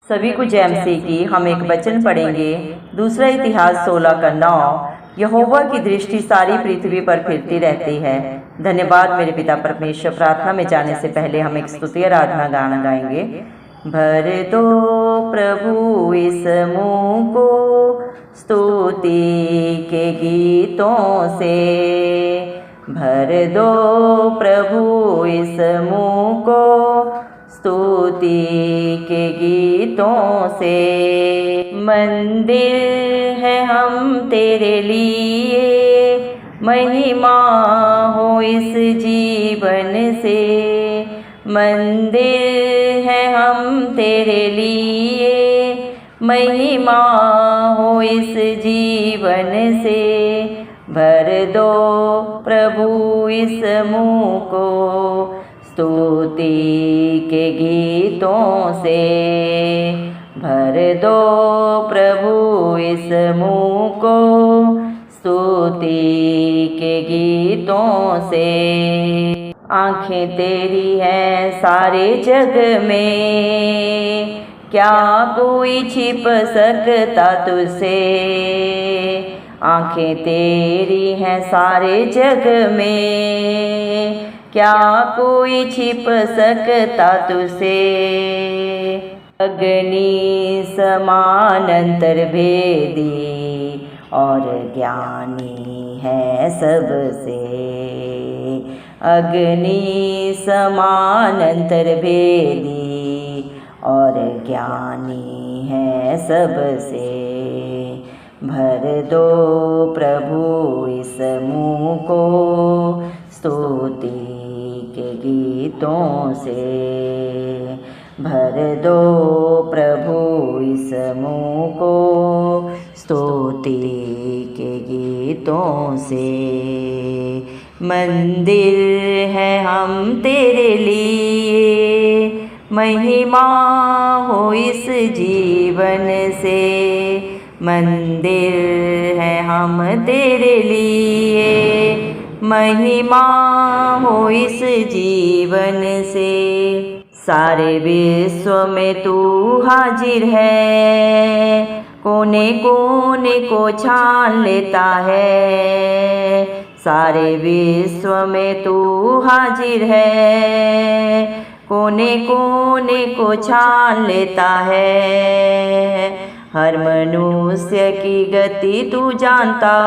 सभी को जय मसीह की। हम एक वचन पढ़ेंगे, दूसरा इतिहास 16 का 9। यहोवा की दृष्टि सारी पृथ्वी पर फिरती रहती है। धन्यवाद मेरे पिता परमेश्वर। प्रार्थना में जाने से पहले हम एक स्तुति आराधना गाना गाएंगे। भर दो प्रभु इस मुँह को स्तुति के गीतों से, भर दो प्रभु इस मुँह को स्तुति के गीतों से। मंदिर है हम तेरे लिए, महिमा हो इस जीवन से। मंदिर है हम तेरे लिए, महिमा हो इस जीवन से। भर दो प्रभु इस मुँह को स्तुति के गीतों से, भर दो प्रभु इस मुँह को स्तुति के गीतों से। आँखें तेरी हैं सारे जग में, क्या कोई छिप सकता तुझसे। आँखें तेरी हैं सारे जग में, क्या कोई छिप सकता तुझसे। अग्नि समान अंतर्भेदी और ज्ञानी है सबसे। अग्नि समान अंतर्भेदी और ज्ञानी है सबसे। भर दो प्रभु इस मुँह को स्तुति के गीतों से। भर दो प्रभु इस मुँह को स्तुति के गीतों से। मंदिर है हम तेरे लिए, महिमा हो इस जीवन से। मंदिर है हम तेरे लिए, महिमा हो इस जीवन से। सारे विश्व में तू हाजिर है, कोने कोने को छान लेता है। सारे विश्व में तू हाजिर है, कोने कोने को छान लेता है। हर मनुष्य की गति तू जानता,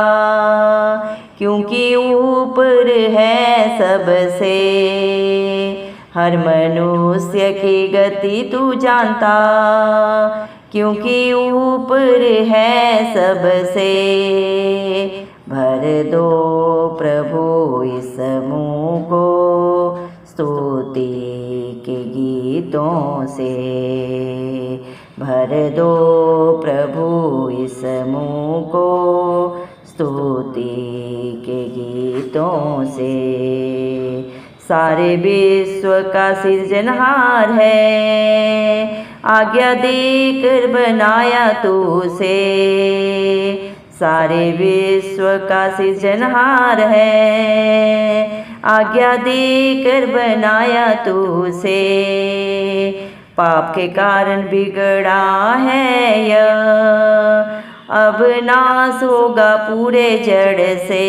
क्योंकि ऊपर है सबसे। हर मनुष्य की गति तू जानता, क्योंकि ऊपर है सबसे। भर दो प्रभु इस मुँह को स्तुति के गीतों से। भर दो प्रभु इस मुँह को स्तुति के गीतों से। सारे विश्व का सृजनहार है, आज्ञा देकर बनाया तू उसे। सारे विश्व का सृजनहार है, आज्ञा देकर बनाया तू उसे। पाप के कारण बिगड़ा है यह, अब नाश होगा पूरे जड़ से।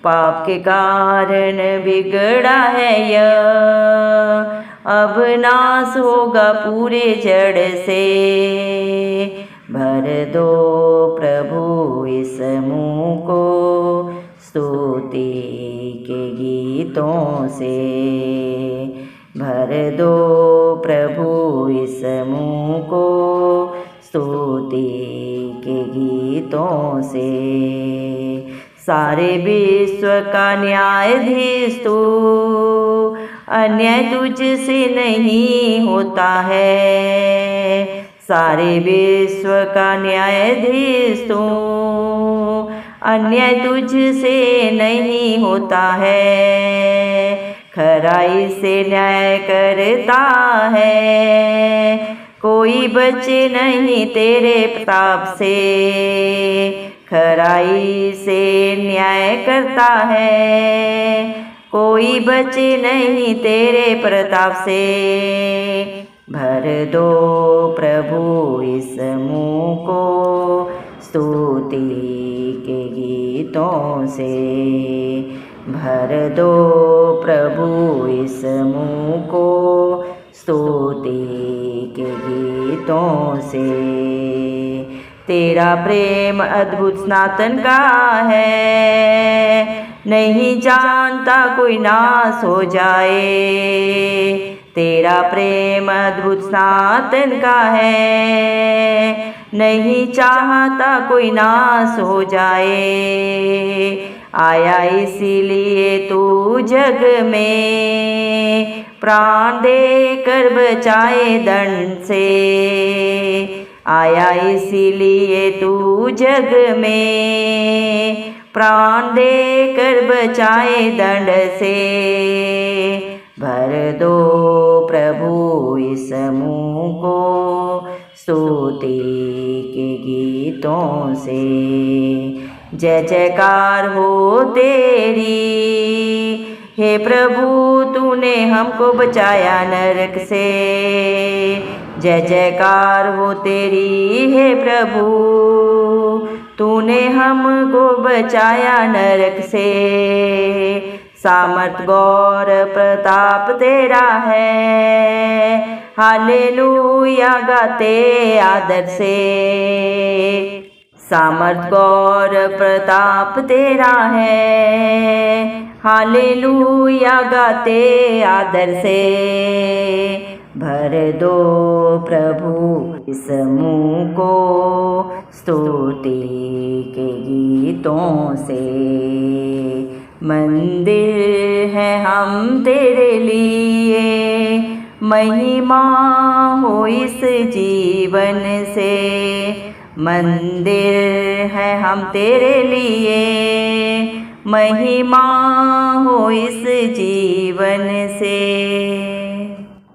पाप के कारण बिगड़ा है यह, अब नाश होगा पूरे जड़ से। भर दो प्रभु इस मुँह को स्तुति के गीतों से। भर दो प्रभु इस मुँह को स्तुति के गीतों से। सारे विश्व का न्यायाधीश तू, अन्याय तुझसे नहीं होता है। सारे विश्व का न्यायाधीश तू, अन्याय तुझसे नहीं होता है। खराई से न्याय करता है, कोई बचे नहीं तेरे प्रताप से। खराई से न्याय करता है, कोई बचे नहीं तेरे प्रताप से। भर दो प्रभु इस मुँह को स्तुति के गीतों से। भर दो प्रभु इस मुँह को स्तुति के गीतों से। तेरा प्रेम अद्भुत सनातन का है, नहीं जानता कोई नाश हो जाए। तेरा प्रेम अद्भुत सनातन का है, नहीं चाहता कोई नाश हो जाए। आया इसीलिए तू जग में, प्राण दे कर बचाए दंड से। आया इसीलिए तू जग में, प्राण दे कर बचाए दंड से। भर दो प्रभु इस मुँह को स्तुति के गीतों से। जय जयकार हो तेरी हे प्रभु, तूने हमको बचाया नरक से। जय जयकार हो तेरी हे प्रभु, तूने हमको बचाया नरक से। सामर्थ गौर प्रताप तेरा है, हालेलुया गाते आदर से। सामर्थ गौर प्रताप तेरा है, हालेलुया गाते आदर से। भर दो प्रभु इस मुँह को स्तुति के गीतों से। मंदिर है हम तेरे लिए, महिमा हो इस जीवन से। मंदिर है हम तेरे लिए, महिमा हो इस जीवन से।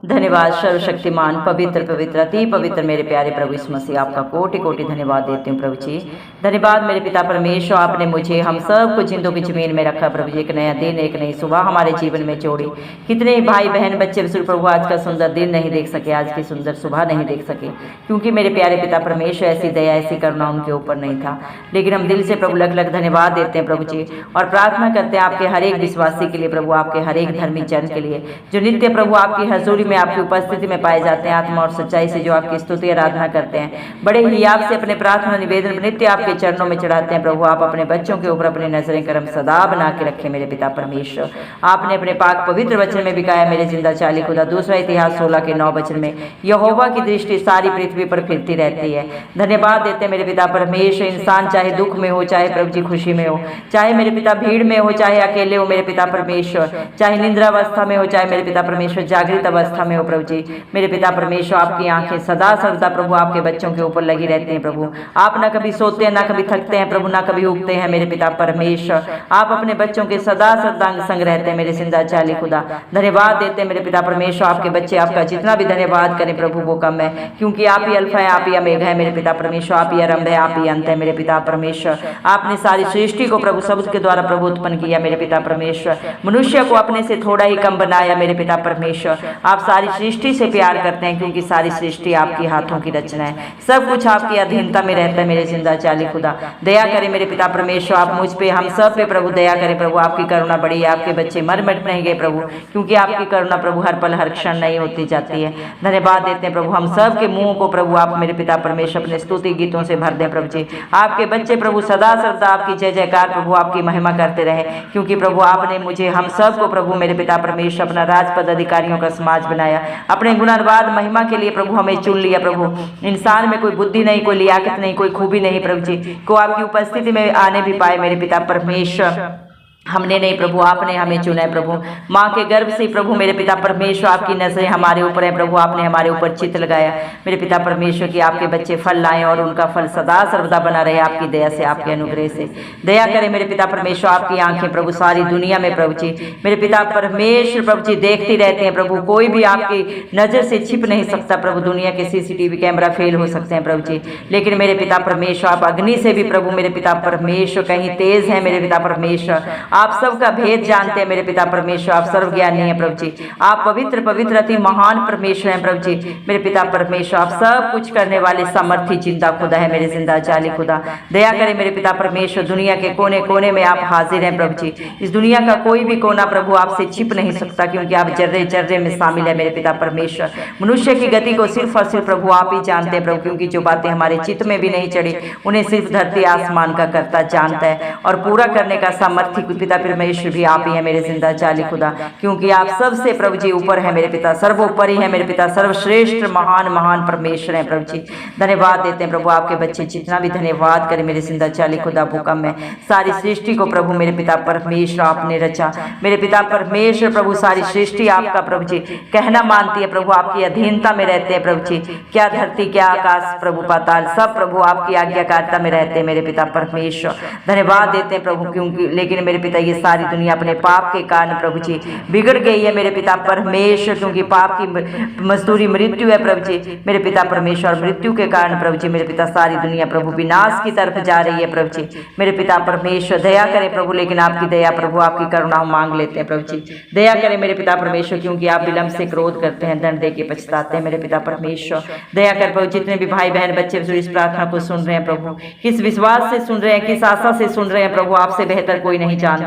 धन्यवाद सर्वशक्तिमान पवित्र पवित्र अति पवित्र मेरे प्यारे प्रभु यीशु मसीह, आपका कोटि कोटि धन्यवाद देती हूँ प्रभु जी। धन्यवाद मेरे पिता परमेश्वर, आपने मुझे हम सब को जिंदों की जमीन में रखा प्रभु जी। एक नया दिन, एक नई सुबह हमारे जीवन में जोड़ी। कितने भाई बहन बच्चे बुजुर्ग प्रभु आज का सुंदर दिन नहीं देख सके, आज की सुंदर सुबह नहीं देख सके, क्योंकि मेरे प्यारे पिता परमेश्वर ऐसी दया ऐसी करुणा उनके ऊपर नहीं था। लेकिन हम दिल से प्रभु लग लग धन्यवाद देते हैं प्रभु जी, और प्रार्थना करते हैं आपके हर एक विश्वासी के लिए प्रभु, आपके हर एक धर्मी जन के लिए जो नित्य प्रभु आपकी हजूरी में आपकी उपस्थिति में पाए जाते हैं, आत्मा और सच्चाई से जो आपकी स्तुति आराधना करते हैं। बड़े ही आपसे अपने प्रार्थना निवेदन नित्य आपके चरणों में चढ़ाते हैं प्रभु। आप अपने बच्चों के ऊपर अपनी नजरें करम सदा बना के रखें मेरे पिता परमेश्वर। आपने अपने पाक पवित्र वचन में भी कहा मेरे जिंदा चाली खुदा, दूसरा इतिहास 16 के 9 वचन में, यहोवा की दृष्टि सारी पृथ्वी पर फिरती रहती है। धन्यवाद देते हैं मेरे पिता परमेश्वर। इंसान चाहे दुख में हो, चाहे प्रभु जी खुशी में हो, चाहे मेरे पिता भीड़ में हो, चाहे अकेले हो मेरे पिता परमेश्वर, चाहे निंद्रावस्था में हो, चाहे मेरे पिता परमेश्वर जागृत अवस्था में हो प्रभु जी, मेरे पिता परमेश्वर आपकी आंखें सदा सर्वदा प्रभु आपके बच्चों के ऊपर लगी रहती हैं प्रभु। आप ना कभी सोते हैं, ना कभी थकते हैं प्रभु, ना कभी उगते हैं मेरे पिता परमेश्वर। आप अपने बच्चों के सदा सर्वदा अंग संग रहते हैं मेरे जिंदा चाली खुदा। धन्यवाद देते हैं मेरे पिता परमेश्वर। आपके बच्चे आपका जितना भी धन्यवाद करें प्रभु वो कम है, क्योंकि आप ही अल्फा है, आप ही अमेघा है मेरे पिता परमेश्वर। आप ही आरंभ है, आप ही अंत है मेरे पिता परमेश्वर। आपने सारी सृष्टि को प्रभु शब्द के द्वारा प्रभु उत्पन्न किया मेरे पिता परमेश्वर। मनुष्य को अपने से थोड़ा ही कम बनाया मेरे पिता परमेश्वर। आप सारी सृष्टि से प्यार करते हैं, क्योंकि सारी सृष्टि आपकी हाथों की रचना है। सब कुछ आपकी अधीनता में रहता है मेरे जिंदा चाली खुदा। दया करें मेरे पिता परमेश्वर, आप मुझ पे हम सब पे प्रभु दया करें प्रभु। आपकी करुणा बड़ी है, आपके बच्चे मर मिट नहीं गए प्रभु, क्योंकि आपकी करुणा प्रभु हर पल हर क्षण नहीं होती जाती है। धन्यवाद देते हैं प्रभु। हम सब के मुंह को प्रभु आप मेरे पिता परमेश्वर अपने स्तुति गीतों से भर दें प्रभु जी। आपके बच्चे प्रभु सदा सर्वदा आपकी जय जयकार प्रभु आपकी महिमा करते रहे, क्योंकि प्रभु आपने मुझे हम सब को प्रभु मेरे पिता परमेश्वर अपना राजपद अधिकारियों का समाज बनाया। अपने गुणानुवाद महिमा के लिए प्रभु हमें चुन लिया प्रभु। इंसान में कोई बुद्धि नहीं, कोई लियाकत नहीं, कोई खूबी नहीं प्रभु जी, को आपकी उपस्थिति में आने भी पाए मेरे पिता परमेश्वर। हमने नहीं प्रभु, आपने हमें चुना है प्रभु। माँ के गर्भ से प्रभु मेरे पिता परमेश्वर आपकी नजरें हमारे ऊपर है प्रभु। आपने हमारे ऊपर चित्त लगाया मेरे पिता परमेश्वर कि आपके बच्चे फल लाएं और उनका फल सदा सर्वदा बना रहे आपकी दया से, आपके अनुग्रह से। दया करें मेरे पिता परमेश्वर। आपकी आंखें प्रभु सारी दुनिया में प्रभु जी मेरे पिता परमेश्वर प्रभु जी देखती रहते हैं प्रभु। कोई भी आपकी नजर से छिप नहीं सकता प्रभु। दुनिया के CCTV कैमरा फेल हो सकते हैं प्रभु जी, लेकिन मेरे पिता परमेश्वर आप अग्नि से भी प्रभु मेरे पिता परमेश्वर कहीं तेज है मेरे पिता परमेश्वर। आप सबका भेद जानते हैं मेरे पिता परमेश्वर। आप सर्वज्ञानी हैं प्रभु जी। आप पवित्र पवित्र अति महान परमेश्वर हैं प्रभु जी मेरे पिता परमेश्वर। आप सब कुछ करने वाले सामर्थी जिंदा खुदा है मेरे जिंदा जाली खुदा। दया करें मेरे पिता परमेश्वर। दुनिया के कोने कोने में आप हाजिर हैं प्रभु जी। इस दुनिया का कोई भी कोना प्रभु आपसे छिप नहीं सकता, क्योंकि आप जर्रे जर्रे में शामिल है मेरे पिता परमेश्वर। मनुष्य की गति को सिर्फ और सिर्फ प्रभु आप ही जानते हैं प्रभु, क्योंकि जो बातें हमारे चित्त में भी नहीं चढ़ी उन्हें सिर्फ धरती आसमान का कर्ता जानता है, और पूरा करने का सामर्थ्य पिता परमेश्वर भी आप ही है मेरे जिंदा जाली खुदा, क्योंकि आप सबसे प्रभु जी ऊपर है मेरे पिता, सर्वोपरि है मेरे पिता, सर्वश्रेष्ठ महान महान परमेश्वर है प्रभु जी। धन्यवाद देते हैं प्रभु आपके बच्चे जितना भी धन्यवाद करें मेरे जिंदा जाली खुदा। भूकंप में सारी सृष्टि को प्रभु मेरे पिता परमेश्वर आपने रचा मेरे पिता परमेश्वर। प्रभु सारी सृष्टि आपका प्रभु जी कहना मानती है प्रभु, आपकी अधीनता में रहते हैं प्रभु जी। क्या धरती क्या आकाश प्रभु पाताल सब प्रभु आपकी आज्ञाकारिता में रहते हैं मेरे पिता परमेश्वर। धन्यवाद देते हैं प्रभु, क्योंकि लेकिन मेरे पिता ये सारी दुनिया अपने पाप के कारण प्रभु जी बिगड़ गई है मेरे पिता परमेश्वर, क्योंकि पाप की मजदूरी मृत्यु है प्रभु जी मेरे पिता परमेश्वर। मृत्यु के कारण प्रभु जी मेरे पिता सारी दुनिया प्रभु विनाश की तरफ जा रही है प्रभु जी मेरे पिता परमेश्वर। दया करें प्रभु, लेकिन आपकी दया प्रभु आपकी करुणा मांग लेते हैं प्रभु जी। दया करें मेरे पिता परमेश्वर, क्योंकि आप विलंब से क्रोध करते हैं, दंड दे के पछताते हैं मेरे पिता परमेश्वर। दया कर प्रभु, जितने भी भाई बहन बच्चे इस प्रार्थना को सुन रहे हैं प्रभु, किस विश्वास से सुन रहे हैं, किस आशा से सुन रहे हैं प्रभु, आपसे बेहतर कोई नहीं जानते।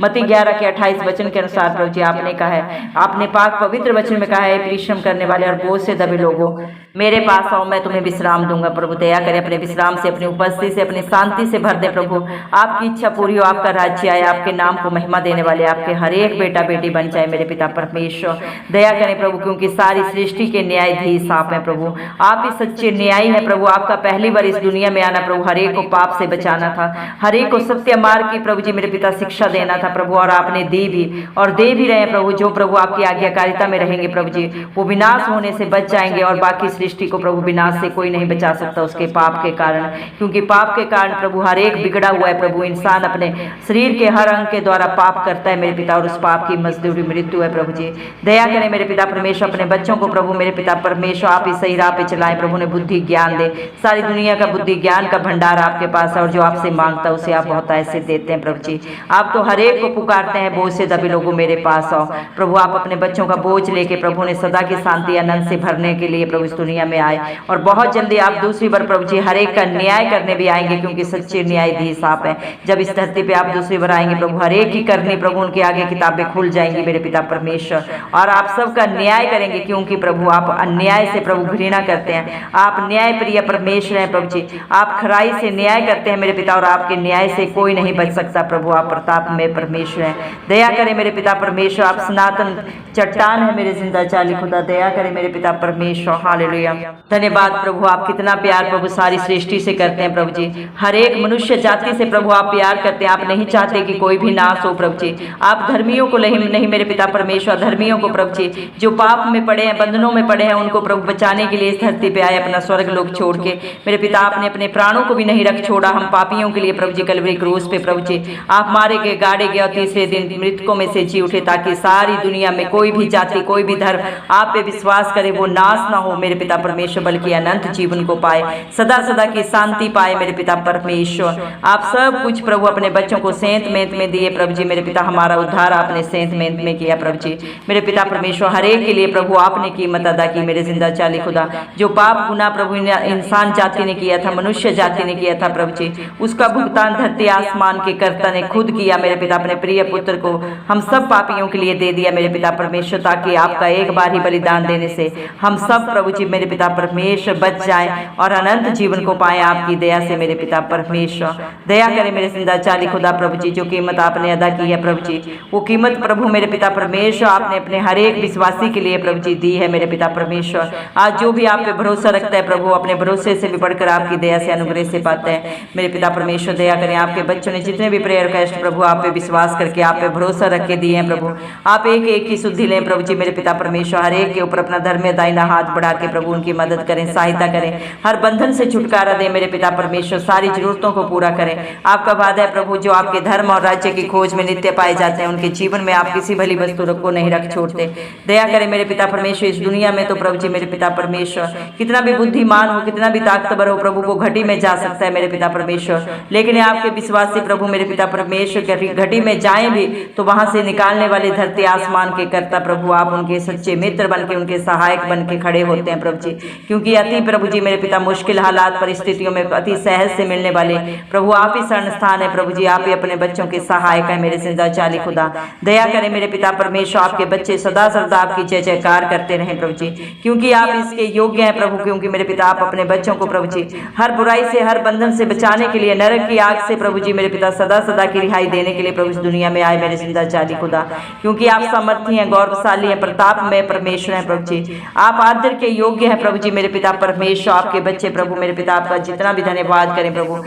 मत्ती 11 के 28 वचन के अनुसार प्रभु जी आपने कहा है, आपने पाक पवित्र वचन में कहा है, परिश्रम करने वाले और बोझ से दबे लोगों मेरे पास आओ, मैं तुम्हें विश्राम दूंगा। प्रभु दया करें, अपने विश्राम से, अपनी उपस्थिति से, अपनी शांति से भर दे प्रभु। आपकी इच्छा पूरी हो, आपका राज्य आए, आपके नाम को महिमा देने वाले आपके हर एक बेटा बेटी बन जाए मेरे पिता परमेश्वर। दया करें प्रभु, क्योंकि सारी सृष्टि के न्यायाधीश आप हैं प्रभु, आप ही सच्चे न्यायी है प्रभु। आपका पहली बार इस दुनिया में आना प्रभु हर एक को पाप से बचाना था, हर एक को सत्य मार्ग की प्रभु जी मेरे पिता शिक्षा देना था प्रभु, और आपने दी भी और दे भी रहे प्रभु। जो प्रभु आपकी आज्ञाकारिता में रहेंगे प्रभु जी वो विनाश होने से बच जाएंगे, और बाकी सृष्टि को प्रभु विनाश से कोई नहीं बचा सकता उसके पाप के कारण, क्योंकि पाप के कारण प्रभु हर एक बिगड़ा हुआ है प्रभु। इंसान अपने शरीर के हर अंग के द्वारा पाप करता है मेरे पिता, और उस पाप की मजदूरी मृत्यु है प्रभु जी। दया करें मेरे पिता परमेश्वर, अपने बच्चों को प्रभु मेरे पिता परमेश्वर आप ही सही राह पे चलाएं प्रभु, ने बुद्धि ज्ञान दे। सारी दुनिया का बुद्धि ज्ञान का भंडार आपके पास है, और जो आपसे मांगता है उसे आप बहुत ऐसे देते हैं प्रभु जी। आप तो हर एक को पुकारते हैं, बोझ से दबे लोगों मेरे पास आओ प्रभु। आप अपने बच्चों का बोझ लेके प्रभु ने सदा की शांति आनंद से भरने के लिए प्रभु इस दुनिया में आए, और बहुत जल्दी आप दूसरी बार प्रभु जी हर एक का न्याय करने भी आएंगे, क्योंकि सच्चे न्यायाधीश आप हैं। जब इस धरती पे आप दूसरी बार आएंगे प्रभु, हर एक की करनी प्रभु उनके आगे किताबें खुल जाएंगी मेरे पिता परमेश्वर, और आप सबका न्याय करेंगे, क्योंकि प्रभु आप अन्याय से प्रभु घृणा करते हैं। आप न्याय प्रिय परमेश्वर हैं प्रभु जी, आप खराई से न्याय करते हैं मेरे पिता, और आपके न्याय से कोई नहीं बच सकता प्रभु। आप प्रताप में परमेश्वर हैं। दया करें मेरे पिता परमेश्वर, आप सनातन चट्टान है मेरे जिंदा जाली खुदा। दया करें मेरे पिता परमेश्वर। हालेलुया। धन्यवाद प्रभु, आप कितना प्यार प्रभु सारी सृष्टि से करते हैं प्रभु जी। हर एक मनुष्य जाति से प्रभु आप प्यार करते हैं, आप नहीं चाहते कि कोई भी नाश हो प्रभु जी। आप धर्मियों को नहीं मेरे पिता परमेश्वर, धर्मियों को प्रभु जी जो पाप में पड़े हैं, बंधनों में पड़े हैं, उनको प्रभु बचाने के लिए इस धरती पे आए, अपना स्वर्ग लोक छोड़ के मेरे पिता। आपने अपने प्राणों को भी नहीं रख छोड़ा हम पापियों के लिए प्रभु जी। कलवरी क्रूस पे प्रभु जी आप मारे गए, गाड़े गए, और तीसरे दिन मृतकों में से जी उठे, ताकि सारी दुनिया में कोई भी जाति कोई भी धर्म आप पे विश्वास करे वो नाश ना हो मेरे पिता परमेश्वर, बल्कि अनंत जीवन को पाए, सदा सदा की शांति पाए मेरे पिता परमेश्वर। आप सब कुछ प्रभु अपने बच्चों को सेंत मेंत में दिए प्रभु जी मेरे पिता। हमारा उद्धार आपने सेंत मेंत में किया प्रभु जी मेरे पिता परमेश्वर। हर एक के लिए प्रभु आपने कीमत अदा की मेरे जिंदा चाली खुदा। जो पाप गुना प्रभु इंसान जाति ने किया था, मनुष्य जाति ने किया था प्रभु जी, उसका भुगतान धरती आसमान के कर्ता ने खुद किया मेरे पिता। अपने प्रिय पुत्र को हम सब पापियों के लिए दे दिया मेरे पिता परमेश्वर, ताकि आपका एक बार ही बलिदान देने से हम सब प्रभु जी मेरे पिता परमेश्वर बच जाएं और अनंत जीवन को पाएं आपकी दया से मेरे पिता परमेश्वर। दया करें मेरे जिंदा चाली खुदा प्रभु जी। जो कीमत आपने अदा की है प्रभु जी, वो कीमत प्रभु मेरे पिता परमेश्वर आपने अपने हर एक विश्वासी के लिए प्रभु जी दी है मेरे पिता परमेश्वर। आज जो भी आप पे भरोसा रखता है प्रभु, अपने भरोसे से भी बढ़कर आपकी दया से अनुग्रह से पाते हैं मेरे पिता परमेश्वर। दया करें, आपके बच्चों ने जितने भी प्रेयर रिक्वेस्ट प्रभु आप पे विश्वास करके आप पे भरोसा रख के दिए हैं प्रभु, आप एक एक की शुद्धि लें प्रभु जी मेरे पिता परमेश्वर। हर एक के ऊपर अपना धर्म दाहिना हाथ बढ़ा के प्रभु उनकी मदद करें, सहायता करें, हर बंधन से छुटकारा दें मेरे पिता परमेश्वर। सारी जरूरतों को पूरा करें। आपका वादा है प्रभु, जो आपके धर्म और राज्य की खोज में नित्य पाए जाते हैं, उनके जीवन में आप किसी भली वस्तु को नहीं रख छोड़ते। दया करें मेरे पिता परमेश्वर। इस दुनिया में तो प्रभु जी मेरे पिता परमेश्वर कितना भी बुद्धिमान हो, कितना भी ताकतवर हो प्रभु, वो घटी में जा सकता है मेरे पिता परमेश्वर, लेकिन आपके विश्वास से प्रभु मेरे पिता परमेश्वर घटी में जाएं भी तो वहां से निकालने वाले धरती आसमान के कर्ता प्रभु आप उनके सच्चे मित्र बन के, उनके सहायक बन के खड़े होते हैं प्रभु जी। क्योंकि अति प्रभु जी मेरे पिता मुश्किल हालात परिस्थितियों में अति सहज से मिलने वाले प्रभु आप ही शरण स्थान है प्रभु जी। आप ही अपने बच्चों के सहायक है मेरे जिंदा चाली खुदा। दया करें मेरे पिता परमेश्वर, आपके बच्चे सदा सर्वदा आपकी जय जयकार करते रहें प्रभु जी, क्योंकि आप इसके योग्य हैं प्रभु। क्योंकि मेरे पिता आप अपने बच्चों को प्रभु जी हर बुराई से, हर बंधन से बचाने के लिए, नरक की आग से प्रभु जी मेरे पिता सदा सदा की रिहाई देने के लिए प्रभु इस दुनिया में आए मेरे जिंदा जाली खुदा। क्योंकि आप सामर्थी हैं, गौरवशाली हैं, प्रताप में परमेश्वर हैं प्रभु जी। आप आदर के योग्य हैं प्रभु जी मेरे पिता परमेश्वर। आपके बच्चे प्रभु मेरे पिता आपका जितना भी धन्यवाद करें प्रभु,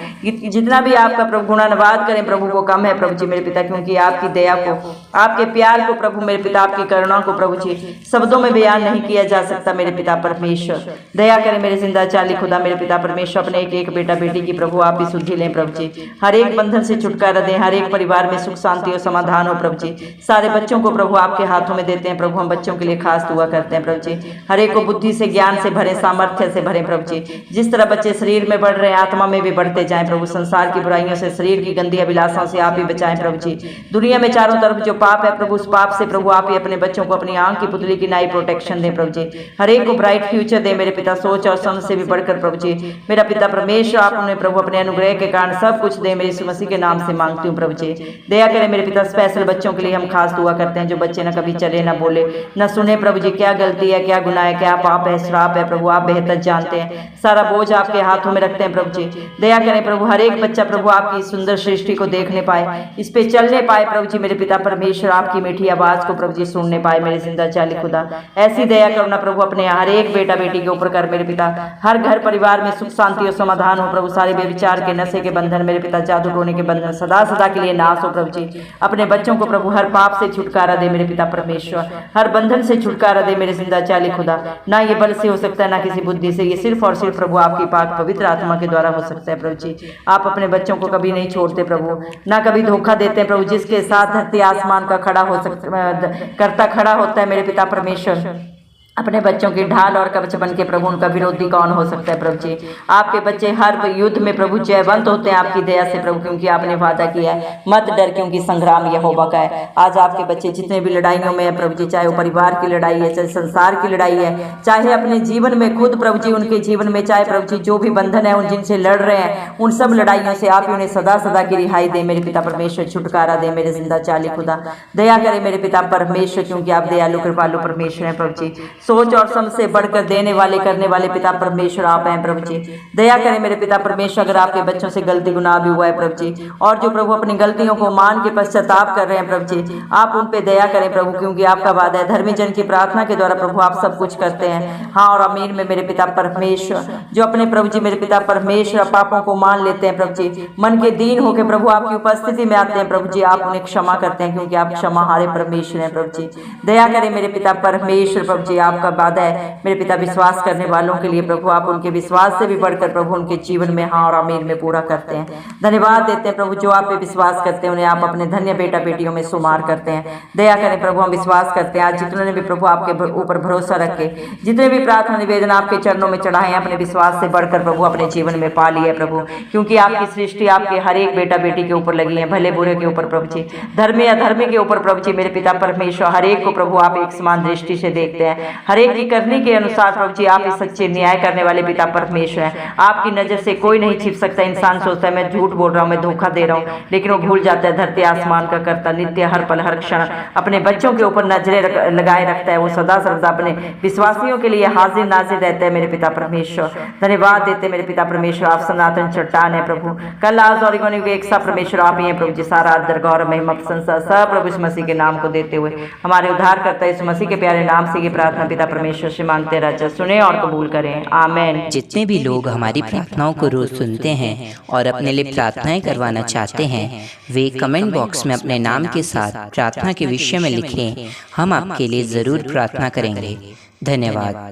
जितना भी आपका प्रभु गुणानुवाद करें प्रभु वो कम है प्रभु जी मेरे पिता। क्योंकि आपकी दया को, आपके प्यार को प्रभु मेरे पिता, आपकी करुणा को प्रभु जी शब्दों में बयान नहीं किया जा सकता मेरे पिता परमेश्वर। दया करें मेरे जिंदा चाली खुदा मेरे पिता परमेश्वर। अपने एक एक बेटा बेटी की प्रभु आप ही शुद्धि लें प्रभु जी। हर एक बंधन से छुटकारा दें, हर एक परिवार में सुख शांति और समाधान हो प्रभु जी। सारे बच्चों को प्रभु आपके हाथों में देते हैं प्रभु। हम बच्चों के लिए खास दुआ करते हैं प्रभु जी। हर एक को बुद्धि से, ज्ञान से भरे, सामर्थ्य से भरे प्रभु जी। जिस तरह बच्चे शरीर में बढ़ रहे हैं आत्मा में भी बढ़ते जाएं प्रभु। संसार की बुराइयों से, शरीर की गंदी अभिलाषाओं से आप ही बचाएं प्रभु जी। दुनिया में चारों तरफ जो पाप है प्रभु, उस पाप से प्रभु आप ही अपने बच्चों को अपनी आंख की पुतली की नाई प्रोटेक्शन दें प्रभु जी। हर एक को ब्राइट फ्यूचर दे मेरे पिता, सोच और समझ से भी बढ़कर प्रभु जी मेरा पिता परमेश्वर। आप उन्हें प्रभु अपने अनुग्रह के कारण सब कुछ दे, मेरे यीशु मसीह के नाम से मांगती हूँ प्रभु जी। दया करें मेरे पिता। स्पेशल बच्चों के लिए हम खास दुआ करते हैं, जो बच्चे न कभी चले न बोले न सुने प्रभु जी। क्या गलती है, क्या गुनाह है, क्या पाप है, श्राप है प्रभु आप बेहतर जानते हैं। सारा बोझ आपके हाथों में रखते हैं प्रभु जी। दया करें प्रभु, हर एक बच्चा प्रभु आपकी सुंदर सृष्टि को देखने पाए, इस पे चलने पाए प्रभु जी मेरे पिता परमेश्वर। आपकी मीठी आवाज को प्रभु जी सुनने पाए मेरे जिंदा चाली खुदा। ऐसी दया करना प्रभु अपने हर एक बेटा बेटी के ऊपर कर मेरे पिता। हर घर परिवार में सुख शांति और समाधान हो प्रभु। सारे बेविचार के, नशे के बंधन मेरे पिता, जादू टोने के बंधन सदा सदा के लिए नाश हो प्रभु जी। अपने बच्चों को प्रभु हर पाप से छुटकारा दे मेरे पिता परमेश्वर। हर बंधन से छुटकारा दे मेरे जिंदा चाली खुदा। ना ये बल से हो सकता है, ना किसी बुद्धि से, ये सिर्फ और सिर्फ प्रभु आपकी पाक पवित्र आत्मा के द्वारा हो सकता है प्रभु जी। आप अपने बच्चों को कभी नहीं छोड़ते प्रभु, ना कभी धोखा देते प्रभु। जिसके साथ धरती आसमान का खड़ा हो सकता खड़ा होता है मेरे पिता परमेश्वर। अपने बच्चों की ढाल और कवच बन के प्रभु उनका विरोधी कौन हो सकता है प्रभु जी। आपके बच्चे हर युद्ध में प्रभु जयवंत होते हैं आपकी दया से प्रभु। क्योंकि आपने वादा किया है मत डर, क्योंकि संग्राम यहोवा का है। आज आपके बच्चे जितने भी लड़ाइयों में है प्रभु जी, चाहे वो परिवार की लड़ाई है, चाहे संसार की लड़ाई है, चाहे अपने जीवन में खुद प्रभु जी उनके जीवन में, चाहे प्रभु जी जो भी बंधन है उन जिनसे लड़ रहे हैं, उन सब लड़ाइयों से आप उन्हें सदा सदा की रिहाई दे मेरे पिता परमेश्वर। छुटकारा दे मेरे जिंदा चाली खुदा। दया करे मेरे पिता परमेश्वर, क्योंकि आप दयालु कृपालु परमेश्वर हैं प्रभु जी। सोच और समझ से बढ़कर देने वाले, करने वाले पिता परमेश्वर आप हैं प्रभु जी। दया करें मेरे पिता परमेश्वर, अगर आपके बच्चों से गलती गुनाह भी हुआ है प्रभु जी, और जो प्रभु अपनी गलतियों को मान के पश्चाताप कर रहे हैं प्रभु जी, आप उन पे दया करें प्रभु। क्योंकि आपका वादा है धर्मी जन की प्रार्थना के द्वारा प्रभु आप सब कुछ करते हैं। हाँ और अमीन में मेरे पिता परमेश्वर, जो अपने प्रभु जी मेरे पिता परमेश्वर पापों को मान लेते हैं प्रभु जी, मन के दीन होकर प्रभु आपकी उपस्थिति में आते हैं प्रभु जी, आप उन्हें क्षमा करते हैं। क्योंकि आप क्षमा हारे परमेश्वर हैं प्रभु जी। दया करें मेरे पिता परमेश्वर प्रभु जी। आपका वादा है मेरे पिता विश्वास करने वालों के लिए प्रभु आप उनके विश्वास से भी बढ़कर प्रभु उनके जीवन में हाँ और आमीन में पूरा करते हैं। धन्यवाद देते हैं प्रभु, जो आप पे विश्वास करते हैं उन्हें आप अपने धन्य बेटा बेटियों में शुमार करते हैं। दया करें प्रभु, हम विश्वास करते हैं आज जितने ने भी प्रभु आपके ऊपर भरोसा रखे, जितने भी प्रार्थना निवेदन आपके चरणों में चढ़ाए हैं, अपने विश्वास से बढ़कर प्रभु अपने जीवन में पा लिए प्रभु। क्योंकि आपकी सृष्टि आपके हर एक बेटा बेटी के ऊपर लगी है, भले बुरे के ऊपर प्रभु जी, धर्मी अधर्मी के ऊपर प्रभु जी मेरे पिता परमेश्वर। हर एक को प्रभु आप एक समान दृष्टि से देखते हैं, हर एक की करने के अनुसार प्रभु जी आप इस सच्चे न्याय करने वाले पिता परमेश्वर हैं। आपकी नजर से कोई नहीं छिप सकता। इंसान सोचता है मैं झूठ बोल रहा हूँ, मैं धोखा दे रहा हूँ, लेकिन वो भूल जाता है धरती आसमान का कर्ता नित्य हर पल हर क्षण अपने बच्चों के ऊपर नजरें लगाए रखता है। वो सदा सर्वदा अपने विश्वासियों के लिए हाजिर नाजिर रहता है मेरे पिता परमेश्वर। धन्यवाद देते मेरे पिता परमेश्वर, आप सनातन चट्टान है प्रभु। कल आज और एक सा परमेश्वर आप ही हैं प्रभु जी। सारा आदर गौरव महिमा प्रशंसा सब प्रभु इस मसीह के नाम को देते हुए हमारे उद्धार करता है इस मसीह के प्यारे नाम से ये प्रार्थना पिता परमेश्वर से मांगते राजा सुने और कबूल करें, आमीन। जितने भी लोग हमारी प्रार्थनाओं को रोज सुनते हैं और अपने लिए प्रार्थनाएं करवाना चाहते हैं, वे कमेंट बॉक्स में अपने नाम के साथ प्रार्थना के विषय में लिखें। हम आपके लिए जरूर प्रार्थना करेंगे। धन्यवाद।